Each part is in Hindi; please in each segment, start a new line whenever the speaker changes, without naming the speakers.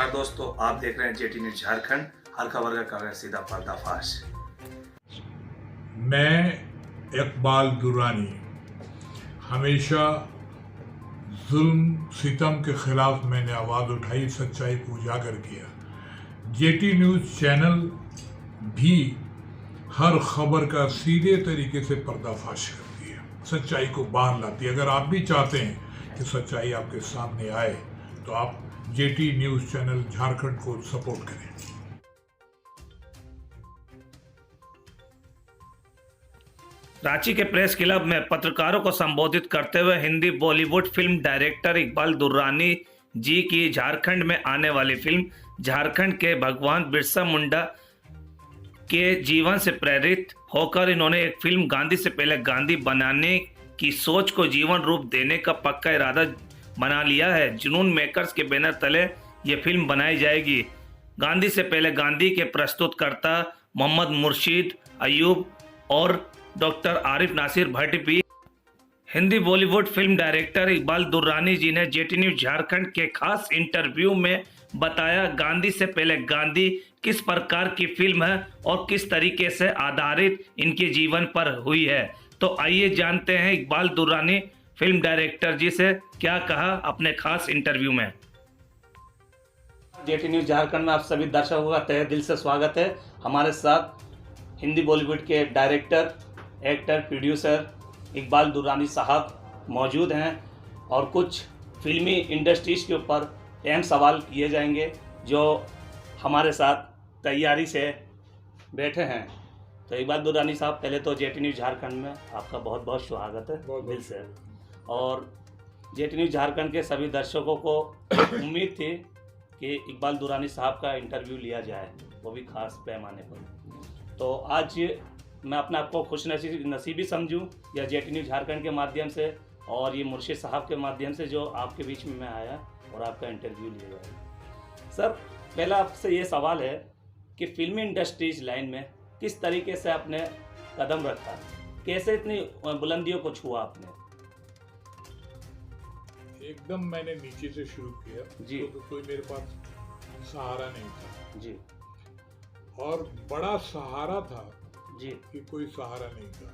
नमस्कार दोस्तों, आप देख रहे हैं जेटी न्यूज झारखंड। हर खबर का कर रहे हैं सीधा पर्दाफाश।
मैं इकबाल दुर्रानी हमेशा जुल्म सितम के खिलाफ मैंने आवाज़ उठाई, सच्चाई को उजागर किया। जेटी न्यूज़ चैनल भी हर खबर का सीधे तरीके से पर्दाफाश करती है, सच्चाई को बाहर लाती है। अगर आप भी चाहते हैं कि सच्चाई आपके सामने आए तो आप जेटी न्यूज़ चैनल झारखंड को सपोर्ट करें।
रांची के प्रेस क्लब में पत्रकारों को संबोधित करते हुए हिंदी बॉलीवुड फिल्म डायरेक्टर इकबाल दुर्रानी जी की झारखंड में आने वाली फिल्म झारखंड के भगवान बिरसा मुंडा के जीवन से प्रेरित होकर इन्होंने एक फिल्म गांधी से पहले गांधी बनाने की सोच को जीवन रूप देने का पक्का इरादा बना लिया है। जुनून मेकर्स के बैनर तले ये फिल्म बनाई जाएगी। गांधी से पहले गांधी के प्रस्तुतकर्ता मोहम्मद मुर्शीद अयूब और डॉक्टर आरिफ नासिर भट्ट भी। हिंदी बॉलीवुड फिल्म डायरेक्टर इकबाल दुर्रानी जी ने जेटी न्यूज झारखंड के खास इंटरव्यू में बताया गांधी से पहले गांधी किस प्रकार की फिल्म है और किस तरीके से आधारित इनके जीवन पर हुई है। तो आइए जानते हैं इकबाल दुर्रानी फिल्म डायरेक्टर जी से क्या कहा अपने खास इंटरव्यू में। जेटी न्यूज झारखंड में आप सभी दर्शकों का तहे दिल से स्वागत है। हमारे साथ हिंदी बॉलीवुड के director, actor, producer Iqbal Durrani साहब मौजूद हैं और कुछ फिल्मी इंडस्ट्रीज के ऊपर अहम सवाल किए जाएंगे जो हमारे साथ तैयारी से बैठे हैं। तो इकबाल दुर्रानी साहब, पहले तो जेटी न्यूज़ झारखंड में आपका बहुत बहुत स्वागत है दिल से। और जेटी न्यूज़ झारखंड के सभी दर्शकों को उम्मीद थी कि इकबाल दुर्रानी साहब का इंटरव्यू लिया जाए, वो भी खास पैमाने पर। तो आज मैं अपने आप को खुश नसीबी समझूं या जेटी न्यूज़ झारखंड के माध्यम से और ये मुर्शीद साहब के माध्यम से जो आपके बीच में मैं आया और आपका इंटरव्यू लिया गया। सर, पहला आपसे ये सवाल है कि फिल्मी इंडस्ट्रीज लाइन में किस तरीके से आपने कदम रखा, कैसे इतनी बुलंदियों को छुआ आपने?
एकदम मैंने नीचे से शुरू किया जी। तो कोई मेरे पास सहारा नहीं था जी, और बड़ा सहारा था जी कि कोई सहारा नहीं था।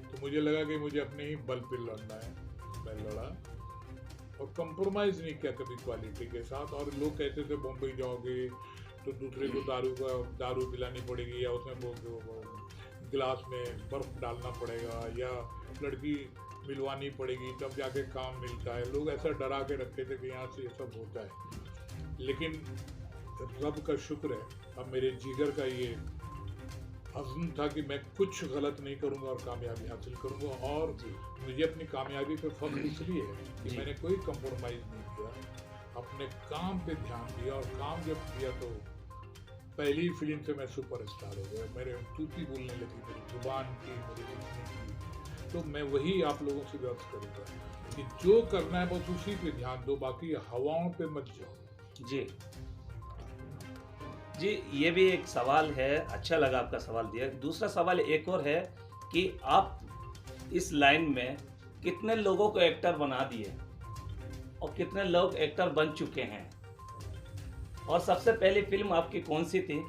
तो मुझे लगा कि मुझे अपने ही बल पे लड़ना है। मैं लड़ा और कंप्रोमाइज नहीं किया कभी क्वालिटी के साथ। और लोग कहते थे बॉम्बे जाओगे तो दूसरे को दारू पिलानी पड़ेगी या उसमें गिलास में बर्फ डालना पड़ेगा या लड़की मिलवानी पड़ेगी तब जाके काम मिलता है। लोग ऐसा डरा के रखते थे कि यहाँ से ये सब होता है। लेकिन रब का शुक्र है, अब मेरे जिगर का ये अज़्म था कि मैं कुछ गलत नहीं करूँगा और कामयाबी हासिल करूँगा। और मुझे अपनी कामयाबी पे फख्र इसलिए है कि मैंने कोई कंप्रोमाइज़ नहीं किया, अपने काम पे ध्यान दिया। और काम जब किया तो पहली फिल्म से मैं सुपरस्टार हो गया। मेरे तूती बोलने लगी, मेरी जुबान की, मेरी लिखने की। तो मैं वही आप लोगों से व्यक्त करूँगा कि जो करना है बस उसी पे ध्यान दो, बाकी हवाओं पे मत जाओ।
जी, ये भी एक सवाल है, अच्छा लगा आपका सवाल दिया। दूसरा सवाल एक और है कि आप इस लाइन में कितने लोगों को एक्टर बना दिए और कितने लोग एक्टर बन चुके हैं, और सबसे पहली फिल्म आपकी कौन सी थी?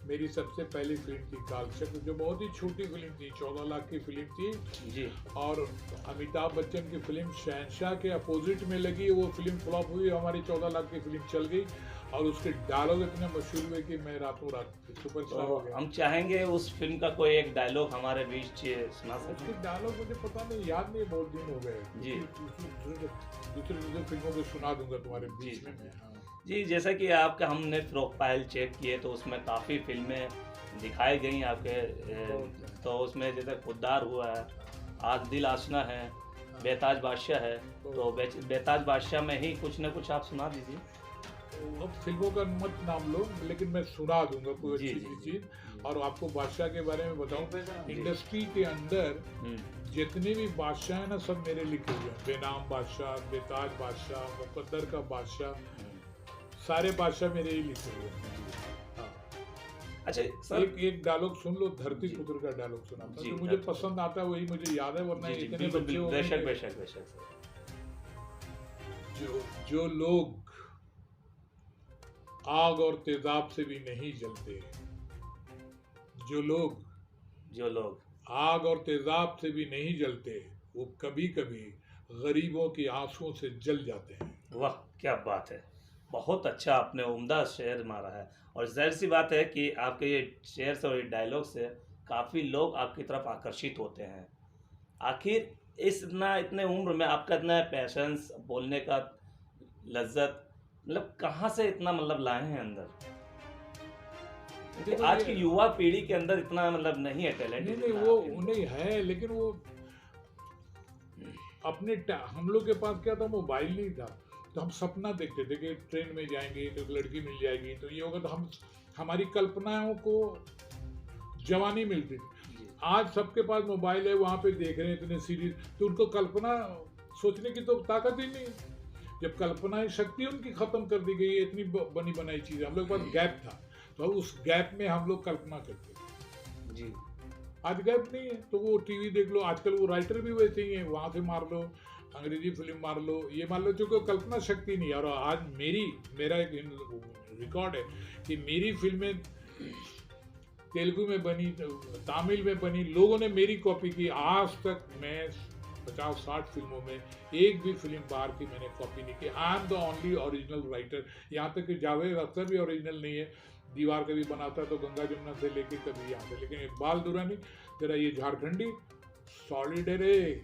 मेरी सबसे पहली फिल्म थी कालचक्र, जो बहुत ही छोटी फिल्म थी, 14 लाख की फिल्म थी जी। और अमिताभ बच्चन की फिल्म शहंशाह के अपोजिट में लगी, वो फिल्म फ्लॉप हुई, हमारी 14 लाख की फिल्म चल गई और उसके डायलॉग इतने मशहूर हुए कि मैं रातों रात सुपरस्टार हो गया।
हम चाहेंगे उस फिल्म का कोई एक डायलॉग हमारे बीच सुना सकते?
उसके डायलॉग मुझे पता नहीं, याद नहीं, बहुत दिन हो गए जी। दूसरे फिल्मों को सुना दूंगा तुम्हारे बीच में मैं। हाँ
जी, जैसा कि आपका हमने प्रोफाइल चेक किए तो उसमें काफ़ी फिल्में दिखाई गई आपके। तो उसमें जैसे खुद्दार हुआ है, आज दिल आशना है, बेताज बादशाह है। तो बेताज बादशाह में ही कुछ न कुछ आप सुना दीजिए।
अब फिल्मों का मत नाम लो, लेकिन मैं सुना दूंगा कोई अच्छी चीज। और आपको बादशाह के बारे में बताऊं, इंडस्ट्री के अंदर जितने भी बादशाह हैं ना, सब मेरे लिखे हुए हैं। बेनाम बादशाह, बेताज बादशाह, मुकद्दर का बादशाह, सारे बादशाह मेरे ही लिखे हुए हैं।
अच्छा सर,
एक डायलॉग सुन लो, धरती पुत्र का डायलॉग सुना था जो मुझे पसंद आता है, वही मुझे याद है, वरना इतने बच्चे हो
बेशक
जो लोग आग और तेजाब से भी नहीं जलते, जो लोग आग और तेजाब से भी नहीं जलते, वो कभी कभी गरीबों की आंसुओं से जल जाते हैं।
वाह, क्या बात है, बहुत अच्छा आपने उम्दा शेर मारा है। और जाहिर सी बात है कि आपके ये शेर से और ये डायलॉग से काफ़ी लोग आपकी तरफ आकर्षित होते हैं। आखिर इतने उम्र में आपका इतना पैशंस, बोलने का लज्जत, मतलब कहाँ से इतना मतलब लाए हैं अंदर? क्योंकि आज की युवा पीढ़ी के अंदर इतना मतलब नहीं है टैलेंट।
नहीं वो नहीं है, लेकिन वो अपने हम लोग के पास क्या था, मोबाइल नहीं था, तो हम सपना देखते थे कि ट्रेन में जाएंगे तो एक लड़की मिल जाएगी, तो ये होगा, तो हमारी कल्पनाओं को जवानी मिलती थी। आज सबके पास मोबाइल है, वहाँ पे देख रहे हैं इतने सीरीज, तो उनको कल्पना सोचने की तो ताकत ही नहीं। जब कल्पना शक्ति उनकी खत्म कर दी गई है, इतनी बनी बनाई चीज़, हम लोग के पास गैप था, तो उस गैप में हम लोग कल्पना करते थे जी। आज गैप नहीं है, तो वो टीवी देख लो, आजकल वो राइटर भी वैसे ही हैं, वहाँ से मार लो, अंग्रेजी फिल्म मार लो, ये मार लो, क्योंकि कल्पना शक्ति नहीं है। और आज मेरा एक रिकॉर्ड है कि मेरी फिल्में तेलुगु में बनी, तमिल में बनी, लोगों ने मेरी कॉपी की। आज तक मैं 50-60 फिल्मों में एक भी फिल्म बाहर की मैंने कॉपी नहीं की। I am the only original writer. यहाँ तक कि जावेद अख्तर भी ओरिजिनल नहीं है, दीवार कभी बनाता तो गंगा जमुना से लेके कभी यहाँ से, लेकिन इकबाल दुरानी तेरा ये झारखंडी सॉलिड है रे,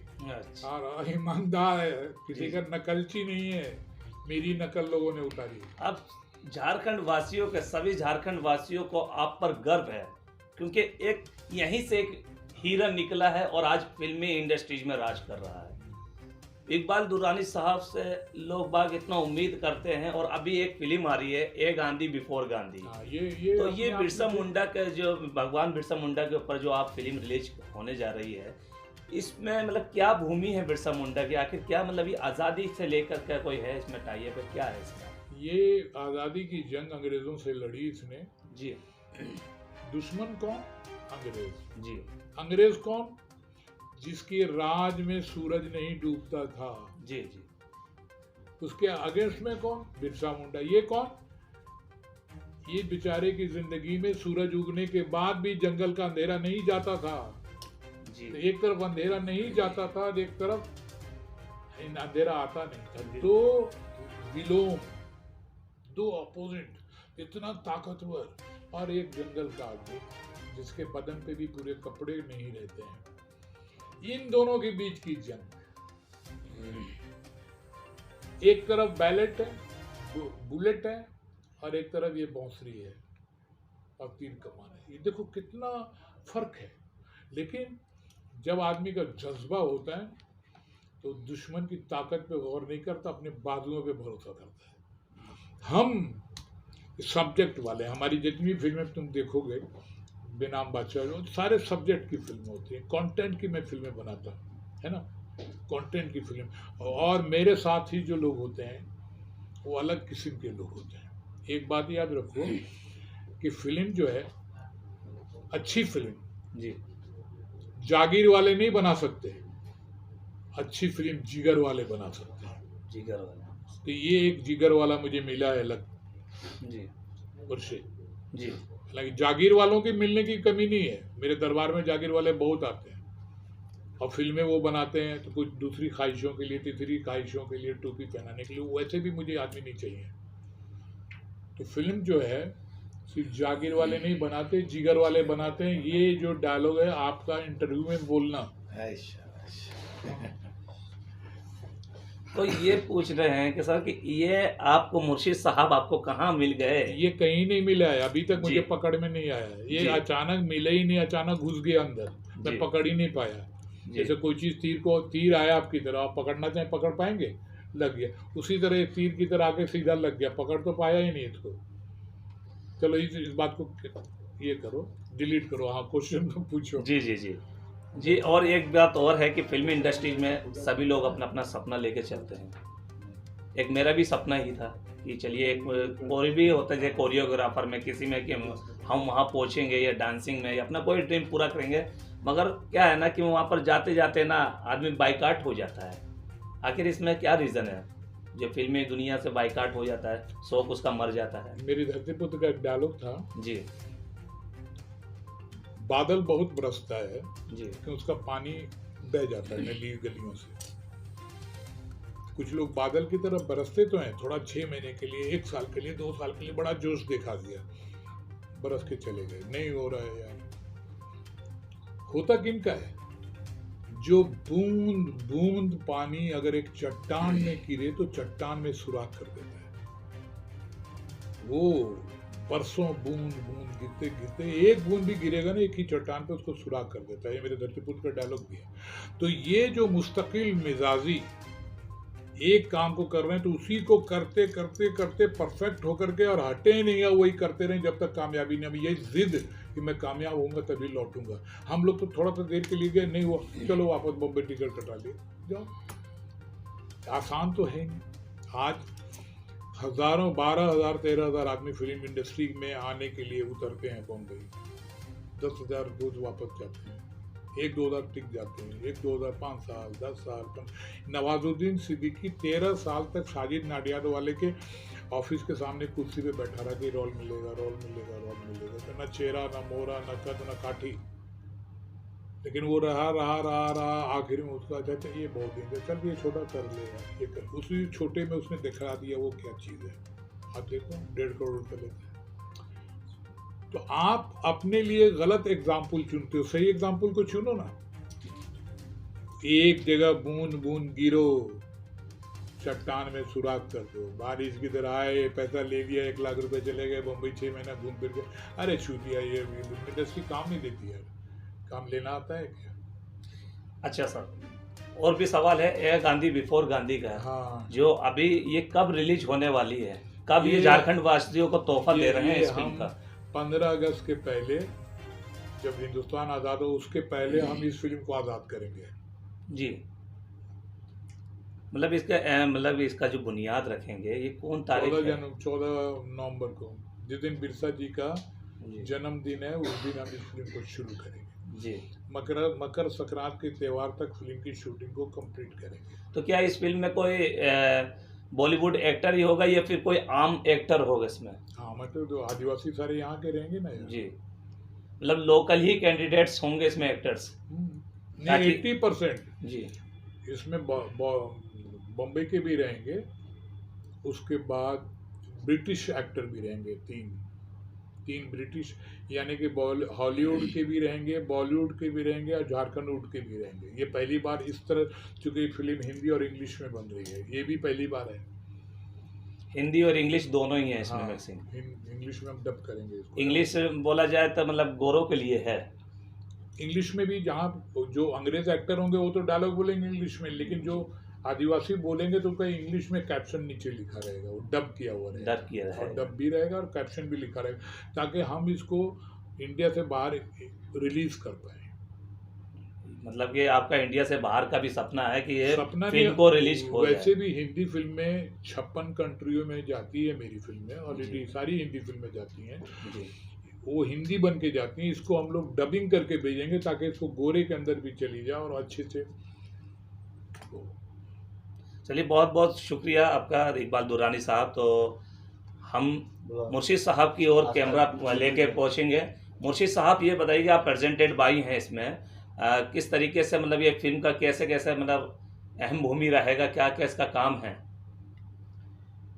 और ईमानदार है, किसी का नकलची नहीं है, मेरी नकल लोगों ने उतारी।
अब झारखंड वासियों के, सभी झारखंड वासियों को आप पर गर्व है, क्योंकि एक यहीं से एक हीरा निकला है और आज फिल्मी इंडस्ट्रीज में राज कर रहा है। इकबाल दुरानी साहब से लोग बाग इतना उम्मीद करते हैं, और अभी एक फिल्म आ रही है, ए गांधी बिफोर गांधी। तो ये बिरसा मुंडा के, जो भगवान बिरसा मुंडा के ऊपर जो आप फिल्म रिलीज होने जा रही है, इसमें मतलब क्या भूमि है बिरसा मुंडा की? आखिर क्या मतलब ये आज़ादी से लेकर क्या कोई है इसमें टाइप है, क्या है इसका?
ये आज़ादी की जंग अंग्रेजों से लड़ी इसने
जी।
दुश्मन कौन? अंग्रेज जी। अंग्रेज कौन? जिसके राज में सूरज नहीं डूबता था
जी जी।
उसके अगेंस्ट में कौन? बिरसा मुंडा। ये कौन? ये बेचारे की जिंदगी में सूरज उगने के बाद भी जंगल का अंधेरा नहीं जाता था जी। तो एक तरफ अंधेरा नहीं जाता था, एक तरफ अंधेरा आता नहीं था। दो विलोम, दो अपोजिट, इतना ताकतवर, और एक जंगल का आदमी जिसके बदन पे भी पूरे कपड़े नहीं रहते हैं। इन दोनों के बीच की जंग। एक तरफ बैलेट है, बुलेट है, और एक तरफ ये बांसुरी है और तीर कमान है। ये देखो कितना फर्क है। लेकिन जब आदमी का जज्बा होता है तो दुश्मन की ताकत पे गौर नहीं करता, अपने बाजुओं पे भरोसा करता है। हम सब्जेक्ट वाले, हमारी जितनी फिल्में तुम देखोगे, बेनाम बादशाह, सारे सब्जेक्ट की फिल्में होती हैं, कंटेंट की मैं फिल्में बनाता हूँ, है ना, कंटेंट की फिल्म। और मेरे साथ ही जो लोग होते हैं वो अलग किस्म के लोग होते हैं। एक बात याद रखो कि फिल्म जो है, अच्छी फिल्म जी, जागीर वाले नहीं बना सकते, अच्छी फिल्म जिगर वाले बना सकते हैं।
जिगर वाले।
तो ये एक जिगर वाला मुझे मिला है अलग
जी
उनसे
जी।
हालांकि जागीर वालों की मिलने की कमी नहीं है, मेरे दरबार में जागीर वाले बहुत आते हैं और फिल्में वो बनाते हैं, तो कुछ दूसरी ख्वाहिशों के लिए, तीसरी ख्वाहिशों के लिए, टोपी पहनाने के लिए, वैसे भी मुझे आदमी नहीं चाहिए। तो फिल्म जो है सिर्फ जागीर वाले नहीं बनाते, जिगर वाले बनाते हैं। ये जो डायलॉग है आपका इंटरव्यू में बोलना।
तो ये पूछ रहे हैं कि सर कि ये आपको मुर्शिद साहब आपको कहाँ मिल गए?
ये कहीं नहीं मिला है, अभी तक मुझे पकड़ में नहीं आया है। ये अचानक मिले ही नहीं, अचानक घुस गया अंदर, मैं पकड़ ही नहीं पाया। जैसे कोई चीज तीर आया आपकी तरह, आप पकड़ना चाहें पकड़ पाएंगे, लग गया। उसी तरह तीर की तरह आके सीधा लग गया, पकड़ तो पाया ही नहीं इसको। चलो इस बात को ये करो, डिलीट करो। हाँ, क्वेश्चन तो पूछो।
जी जी जी जी। और एक बात और है कि फिल्मी इंडस्ट्री में सभी लोग अपना अपना सपना लेके चलते हैं। एक मेरा भी सपना ही था कि चलिए एक कोई भी होता है, कोरियोग्राफर में, किसी में कि हम वहाँ पहुँचेंगे या डांसिंग में या अपना कोई ड्रीम पूरा करेंगे। मगर क्या है ना कि वहाँ पर जाते जाते ना आदमी बाइकाट हो जाता है। आखिर इसमें क्या रीज़न है? जो फिल्मी दुनिया से बाइकाट हो जाता है, शौक उसका मर जाता है।
मेरी धरती पुत्र का एक डायलॉग था
जी
बादल बहुत बरसता है
जी
कि उसका पानी बह जाता है नली गलियों से। कुछ लोग बादल की तरफ बरसते तो हैं, थोड़ा 6 महीने के लिए, 1 साल के लिए, 2 साल के लिए बड़ा जोश दिखा दिया, बरस के चले गए, नहीं हो रहा है यार। होता किनका है? जो बूंद बूंद पानी अगर एक चट्टान में गिरे तो चट्टान में सुराख कर देता है। वो बरसों बूंद बूंद गिरते गिरते एक बूंद भी गिरेगा ना एक ही चट्टान पे, उसको सुराख कर देता है। ये मेरे धरती पुत्र का डायलॉग भी है। तो ये जो मुस्तकिल मिजाजी एक काम को कर रहे हैं तो उसी को करते करते करते परफेक्ट होकर के और हटे ही नहीं है, वही करते रहे जब तक कामयाबी नहीं। यही जिद कि मैं कामयाब होऊंगा तभी लौटूंगा। हम लोग तो थोड़ा सा देर के लिए गए, नहीं हुआ, चलो वापस बॉम्बे टिकट कटा लिए, जाओ। आसान तो है नहीं। आज हजारों 12,000 13,000 आदमी फिल्म इंडस्ट्री में आने के लिए उतरते हैं बॉम्बे, 10,000 रोज वापस जाते हैं, 1-2 टिक जाते हैं, 1-2 5 साल 10 साल। नवाजुद्दीन सिद्दीकी 13 साल तक साजिद नाडियाडवाले के ऑफिस के सामने कुर्सी पे बैठा रहा कि रोल मिलेगा रोल मिलेगा रोल मिलेगा, तो न चेहरा न मोहरा न कद न काठी, लेकिन वो रहा रहा रहा रहा। आखिर में उसका चाचा ये बहुत दिन से चल ये छोटा कर लेगा, ये कर, उसी छोटे में उसने दिखा दिया वो क्या चीज़ है। आप देखो 1.5 करोड़ रुपये लेते हैं। तो आप अपने लिए गलत एग्जाम्पल चुनते हो, सही एग्जाम्पल को चुनो ना। एक जगह बूंद बूंद गिरो, चट्टान में सुराख कर दो। बारिश की तरह आए, पैसा ले लिया, 1 लाख रुपए चले गए, बम्बई 6 महीना घूम फिर गए, अरे छू दिया। ये इंडस्ट्री काम नहीं देती है, काम लेना आता है क्या?
अच्छा सर, और भी सवाल है। ए गांधी बिफोर गांधी का,
हाँ,
जो अभी ये कब रिलीज होने वाली है, कब ये झारखंड वासियों को तोहफा दे रहे हैं इस फिल्म का?
15 अगस्त के पहले, जब हिंदुस्तान आज़ाद हो उसके पहले हम इस फिल्म को आज़ाद करेंगे
जी। मतलब इसका जो बुनियाद रखेंगे, ये कौन तारीख है?
14 नवंबर को, जिस दिन बिरसा जी का जन्मदिन है, उस दिन हम इस फिल्म को शुरू करेंगे
जी।
मकर संक्रांति के त्यौहार तक फिल्म की शूटिंग को कंप्लीट करेंगे।
तो क्या इस फिल्म में कोई बॉलीवुड एक्टर ही होगा या फिर कोई आम एक्टर होगा इसमें?
हाँ, मतलब तो आदिवासी सारे यहाँ के रहेंगे ना
जी, मतलब लोकल ही कैंडिडेट्स होंगे इसमें एक्टर्स?
नहीं, 80%
जी।
इसमें बॉम्बे के भी रहेंगे, उसके बाद ब्रिटिश एक्टर भी रहेंगे, तीन ब्रिटिश, यानी कि हॉलीवुड के भी रहेंगे, बॉलीवुड के भी रहेंगे और झारखंड वुड के भी रहेंगे। ये पहली बार इस तरह, चूंकि फिल्म हिंदी और इंग्लिश में बन रही है, ये भी पहली बार है।
हिंदी और इंग्लिश दोनों ही है इसमें।
हाँ,
मैक्सिमम
इंग्लिश में हम डब करेंगे इसको।
इंग्लिश बोला जाए तो मतलब गोरों के लिए है।
इंग्लिश में भी जहाँ जो अंग्रेज एक्टर होंगे वो तो डायलॉग बोलेंगे इंग्लिश में, लेकिन जो आदिवासी बोलेंगे तो कहीं इंग्लिश में कैप्शन नीचे लिखा रहेगा, वो डब किया हुआ रहेगा,
डब किया रहेगा,
और डब भी रहेगा और कैप्शन भी लिखा रहेगा, ताकि हम इसको इंडिया से बाहर रिलीज कर पाए।
मतलब कि आपका इंडिया से बाहर का भी सपना है कि ये
सपना
फिल्म को रिलीज हो जाए।
वैसे भी हिंदी फिल्में 56 कंट्रियों में जाती है, मेरी फिल्में ऑलरेडी सारी हिंदी फिल्में जाती हैं, वो हिंदी बन के जाती हैं। इसको हम लोग डबिंग करके भेजेंगे ताकि इसको गोरे के अंदर भी चली जाए और अच्छे से।
चलिए, बहुत बहुत शुक्रिया आपका इकबाल दुर्रानी साहब। तो हम मुर्शिद साहब की ओर कैमरा लेके पहुंचेंगे। मुर्शिद साहब, ये बताइए कि आप प्रेजेंटेड बाई हैं इसमें, किस तरीके से मतलब ये फिल्म का कैसे कैसे मतलब अहम भूमि रहेगा, क्या क्या इसका काम है?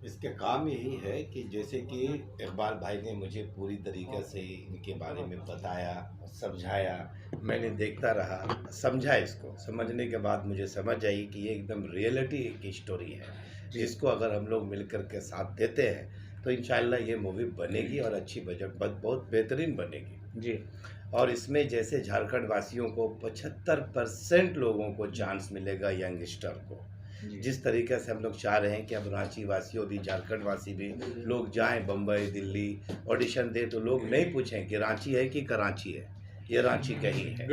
इसके काम यही है कि जैसे कि इकबाल भाई ने मुझे पूरी तरीके से इनके बारे में बताया, समझाया, मैंने देखता रहा, समझा। इसको समझने के बाद मुझे समझ आई कि ये एकदम रियलिटी की स्टोरी है। इसको अगर हम लोग मिलकर के साथ देते हैं तो इंशाल्लाह ये मूवी बनेगी और अच्छी बहुत बेहतरीन बनेगी
जी।
और इसमें जैसे झारखंड वासियों को 75% लोगों को चांस मिलेगा, यंगस्टर को, जिस तरीके से हम लोग चाह रहे हैं कि अब रांची वासियों भी, झारखंड वासी भी लोग जाएं बम्बई दिल्ली ऑडिशन दे, तो लोग नहीं पूछें कि रांची है कि कराची है, ये रांची कहीं है।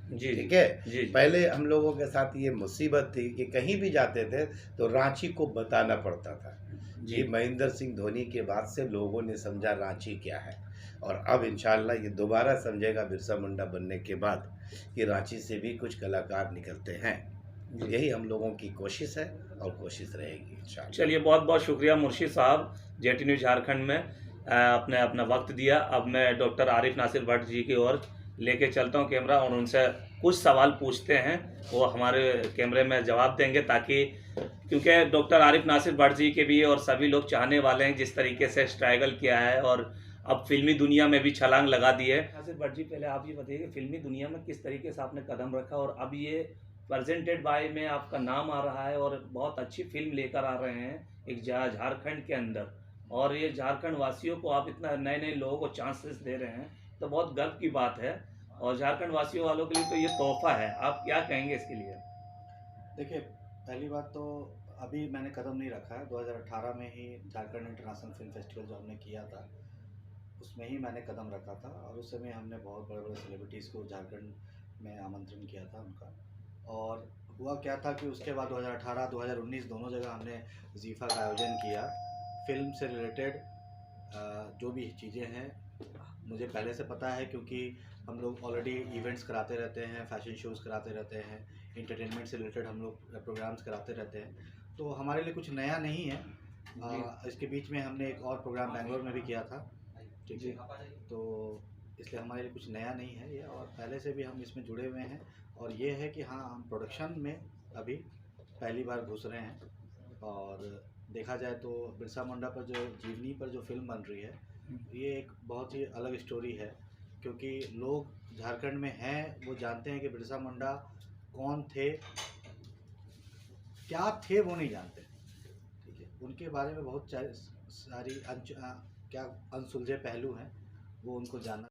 जी,
ठीक है। पहले हम लोगों के साथ ये मुसीबत थी कि कहीं भी जाते थे तो रांची को बताना पड़ता था। जी, महेंद्र सिंह धोनी के बाद से लोगों ने समझा रांची क्या है, और अब इंशाल्लाह ये दोबारा समझेगा बिरसा मुंडा बनने के बाद कि रांची से भी कुछ कलाकार निकलते हैं। यही हम लोगों की कोशिश है और कोशिश रहेगी इंशाअल्लाह।
चलिए, बहुत बहुत शुक्रिया मुर्शिद साहब, जेटी न्यूज़ झारखंड में आपने अपना वक्त दिया। अब मैं डॉक्टर आरिफ नासिर भट्ट जी की ओर लेके चलता हूं कैमरा और उनसे कुछ सवाल पूछते हैं, वो हमारे कैमरे में जवाब देंगे, ताकि क्योंकि डॉक्टर आरिफ नासिर भट्ट जी के भी और सभी लोग चाहने वाले हैं जिस तरीके से स्ट्रगल किया है और अब फिल्मी दुनिया में भी छलांग लगा दी है। नासिर भट्ट जी, पहले आप ये बताइए कि फिल्मी दुनिया में किस तरीके से आपने कदम रखा और अब ये प्रेजेंटेड बाय में आपका नाम आ रहा है और बहुत अच्छी फिल्म लेकर आ रहे हैं एक झारखंड के अंदर, और ये झारखंड वासियों को आप इतना नए नए लोगों को चांसेस दे रहे हैं, तो बहुत गर्व की बात है और झारखंड वासियों वालों के लिए तो ये तोहफा है। आप क्या कहेंगे इसके लिए?
देखिए, पहली बात तो अभी मैंने कदम नहीं रखा है। 2018 में ही झारखंड इंटरनेशनल फिल्म फेस्टिवल जो हमने किया था उसमें ही मैंने कदम रखा था, और उस समय हमने बहुत बड़े बड़े सेलिब्रिटीज़ को झारखंड में आमंत्रण किया था उनका। और हुआ क्या था कि उसके बाद 2018 2019 दोनों जगह हमने जीफा का आयोजन किया। फिल्म से रिलेटेड जो भी चीज़ें हैं मुझे पहले से पता है, क्योंकि हम लोग ऑलरेडी इवेंट्स कराते रहते हैं, फैशन शोज़ कराते रहते हैं, एंटरटेनमेंट से रिलेटेड हम लोग प्रोग्राम्स कराते रहते हैं, तो हमारे लिए कुछ नया नहीं है। इसके बीच में हमने एक और प्रोग्राम बेंगलोर में भी किया था, ठीक है, तो इसलिए हमारे लिए कुछ नया नहीं है ये, और पहले से भी हम इसमें जुड़े हुए हैं। और ये है कि हाँ, हम प्रोडक्शन में अभी पहली बार घुस रहे हैं। और देखा जाए तो बिरसा मुंडा पर जो जीवनी पर जो फिल्म बन रही है, ये एक बहुत ही अलग स्टोरी है, क्योंकि लोग झारखंड में हैं वो जानते हैं कि बिरसा मुंडा कौन थे, क्या थे वो नहीं जानते, ठीक है। उनके बारे में बहुत सारी क्या अनसुलझे पहलू हैं, वो उनको जानना